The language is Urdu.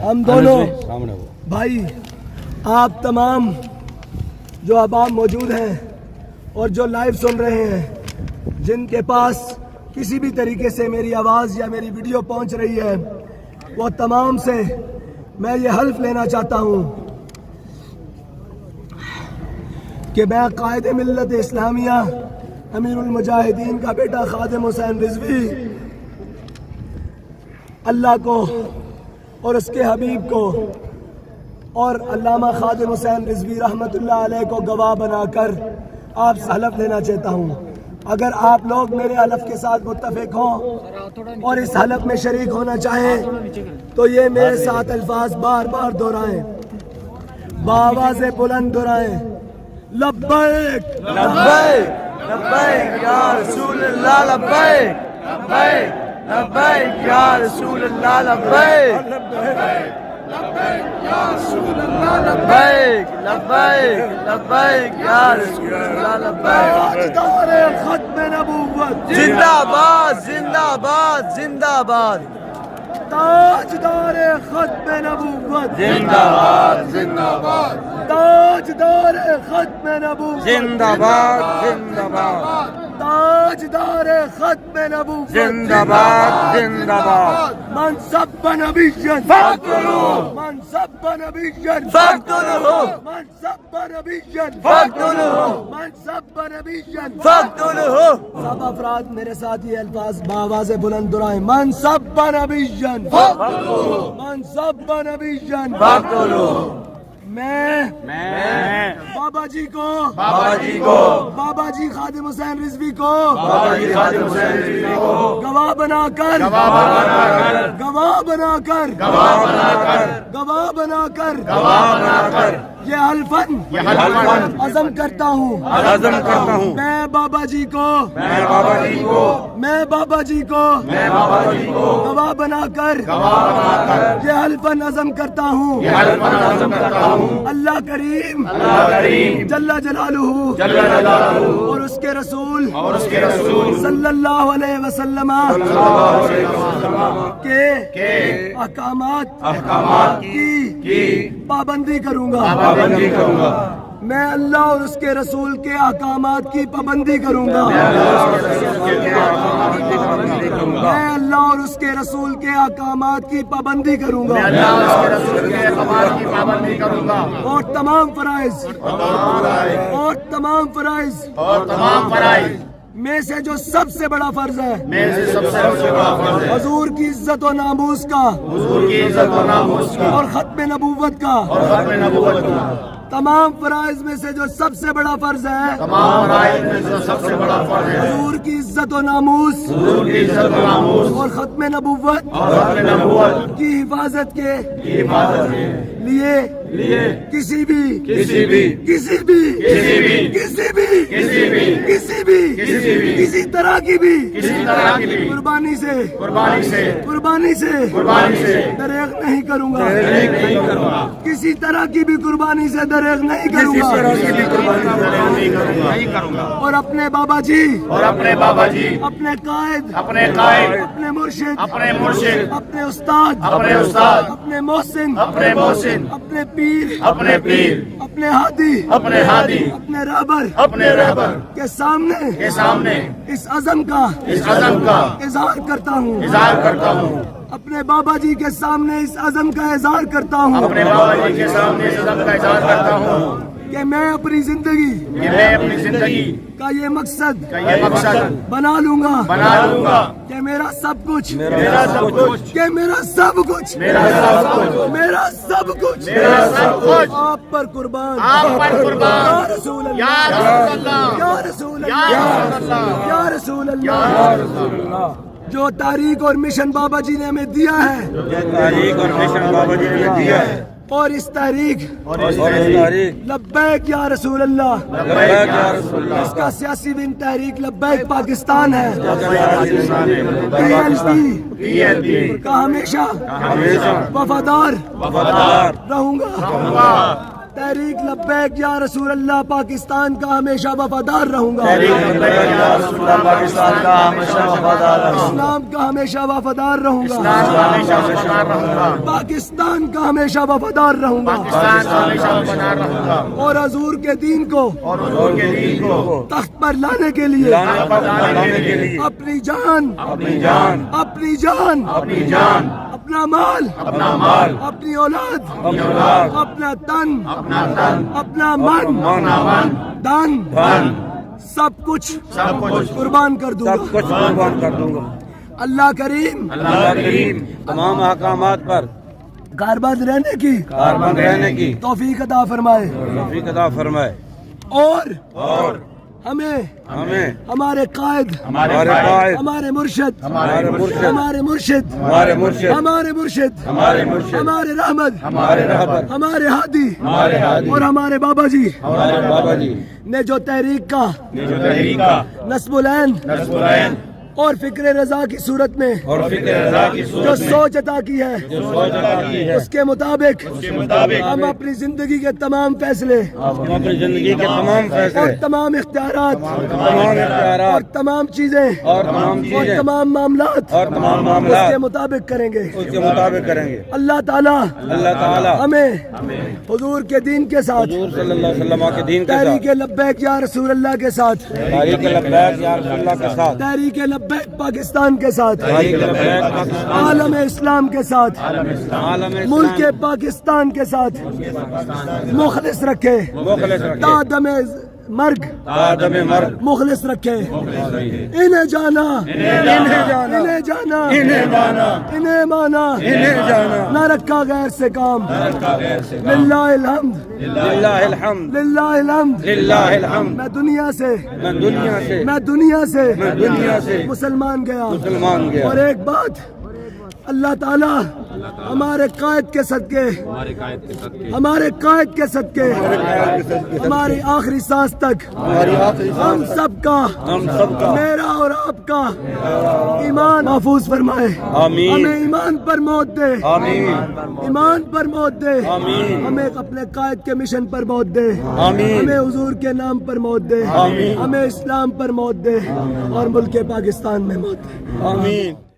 ہم دونوں بھائی، آپ تمام جو عوام موجود ہیں اور جو لائیو سن رہے ہیں، جن کے پاس کسی بھی طریقے سے میری آواز یا میری ویڈیو پہنچ رہی ہے، وہ تمام سے میں یہ حلف لینا چاہتا ہوں کہ میں قائد ملت اسلامیہ امیر المجاہدین کا بیٹا خادم حسین رضوی اللہ کو اور اس کے حبیب کو اور علامہ خادم حسین رضوی رحمت اللہ علیہ کو گواہ بنا کر آپ سے حلف لینا چاہتا ہوں۔ اگر آپ لوگ میرے حلف کے ساتھ متفق ہوں اور اس حلف میں شریک ہونا چاہیں تو یہ میرے ساتھ الفاظ بار بار دہرائیں، بآواز بلند دہرائیں۔ لبیک لبیک لبیک یا رسول اللہ، لبیک لبیک لبیک یا رسول اللہ، لبیک لبیک یا رسول اللہ، لبیک لبیک لبیک یا رسول اللہ، لبیک۔ تاجدار ختم نبوت زندہ باد زندہ باد زندہ باد، تاجدار ختم نبوت زندہ باد زندہ باد، تاجدار ختم نبوت زندہ باد زندہ باد، تاجدار ختم نبوت زندہ باد زندہ باد۔ من سب نبیا فاقتلوه، من سب نبیا فاقتلوه، من سب نبیا فاقتلوه، من سب نبیا فاقتلوه، سب افراد میرے ساتھ یہ الفاظ بآواز بلند دہرائیں۔ من سب نبیا فاقتلوه، من سب نبیا فاقتلوه۔ میں بابا جی کو بابا جی کو، بابا جی خادم حسین رضوی کو بابا جی خادم حسین رضوی کو گواہ بنا کر گواہ بنا کر، گواہ بنا کر گواہ بنا کر، گواہ بنا کر گواہ بنا کر یہ حلفاً حلفاً عزم کرتا ہوں، عزم کرتا ہوں، میں بابا جی کو میں بابا جی کو، میں بابا جی کو میں بابا جی کو گواہ بنا کر گواہ بنا کر یہ حلفاً عزم کرتا ہوں، یہ حلفاً عزم کرتا ہوں، اللہ کریم اللہ کریم جل جلالہ جل جلالہ اور اس کے رسول اور اس کے رسول صلی اللہ علیہ وسلم کے احکامات کی پابندی کروں گا، پابندی کروں گا، میں اللہ اور اس کے رسول کے احکامات کی پابندی کروں گا، میں اللہ اور اس کے رسول کے احکامات کی پابندی کروں گا، پابندی کروں گا، اور تمام فرائض اور تمام فرائض میں سے جو سب سے بڑا فرض ہے میں سے سب سے بڑا فرض ہے حضور کی عزت و ناموس کا حضور کی عزت و ناموس کا اور ختم نبوت کا، اور ختم نبوت کا، تمام فرائض میں سے جو سب سے بڑا فرض ہے تمام فرائض میں سے سب سے بڑا فرض ہے حضور کی عزت و ناموس حضور کی عزت و ناموس اور ختم نبوت اور ختم نبوت کی حفاظت کے کی حفاظت کے لیے لیے کسی بھی کسی بھی کسی بھی کسی بھی کسی بھی کسی بھی کسی بھی کسی بھی کسی طرح کی بھی کسی طرح کی بھی قربانی سے قربانی سے دریغ نہیں کروں گا، نہیں کروں گا، کسی طرح کی بھی قربانی سے دریغ نہیں کروں گا، نہیں کروں گا، اور اپنے بابا جی، اور اپنے بابا جی، اپنے قائد، اپنے قائد، اپنے مرشد، اپنے مرشد، اپنے استاد، اپنے استاد، اپنے محسن، اپنے محسن، اپنے پیر، اپنے پیر، اپنے ہادی، اپنے ہادی، اپنے رہبر اپنے رہبر کے سامنے کے سامنے اس عزم کا اس عزم کا اظہار کرتا ہوں، اظہار کرتا ہوں، اپنے بابا جی کے سامنے اس عزم کا اظہار کرتا ہوں اپنے بابا جی کے سامنے اس عزم کا اظہار کرتا ہوں کہ میں اپنی زندگی کہ میں اپنی زندگی کا یہ مقصد کا یہ مقصد بنا لوں گا بنا لوں گا کہ میرا سب کچھ میرا سب کچھ کہ میرا سب کچھ میرا سب کچھ میرا سب کچھ میرا سب کچھ آپ پر قربان، آپ پر قربان، یا رسول اللہ، یا رسول اللہ، یا رسول یا اللہ، رسول اللہ، یا رسول یا اللہ۔ رسول اللہ۔ جو تاریخ اور مشن بابا جی نے ہمیں دیا ہے تاریخ اور مشن بابا جی نے دیا ہے اور اس تاریخ اور اس تاریخ لبیک یا رسول اللہ، لبیک یا رسول اللہ اس کا سیاسی ون تحریک لبیک پاکستان ہے، PLP کا ہمیشہ ہمیشہ وفادار وفادار رہوں گا، رہوں گا، تحریک لبیک یا رسول اللہ پاکستان کا ہمیشہ وفادار رہوں گا، پاکستان کا ہمیشہ وفادار رہوں گا، اسلام کا ہمیشہ وفادار رہوں گا، پاکستان کا ہمیشہ وفادار رہوں گا، اور حضور کے دین کو تخت پر لانے کے لیے اپنی جان اپنا مال اپنی اولاد اپنا تن اپنا من دن سب کچھ قربان کر دوں گا۔ اللہ کریم تمام احکامات پر کاربند رہنے کی توفیق عطا فرمائے، اور ہمیں ہمارے قائد ہمارے مرشد ہمارے رحمت ہمارے ہادی اور ہمارے بابا جی نے جو تحریک کا نصب العین اور فکر رضا کی صورت میں جو سوچ عطا کی ہے، اس کے مطابق ہم اپنی زندگی کے تمام فیصلے اور تمام اختیارات اور تمام چیزیں اور تمام معاملات اس کے مطابق کریں گے۔ اللہ تعالی ہمیں حضور کے دین کے ساتھ تحریک لبیک یا رسول اللہ کے ساتھ تحریک لبیک پاکستان کے ساتھ عالم اسلام کے ساتھ ملک پاکستان کے ساتھ مخلص رکھے، تا دم مرگ مخلص رکھے۔ انہیں جانا انہیں مانا نہ رکھا غیر سے کام، للہ الحمد میں دنیا سے مسلمان گیا۔ اور ایک بات، اللہ تعالیٰ ہمارے قائد کے صدقے ہماری آخری سانس تک ہم سب کا میرا اور آپ کا ایمان محفوظ فرمائے، ہمیں ایمان پر موت دے، ہمیں اپنے قائد کے مشن پر موت دے، ہمیں حضور کے نام پر موت دے، ہمیں اسلام پر موت دے، اور ملک پاکستان میں موت دے۔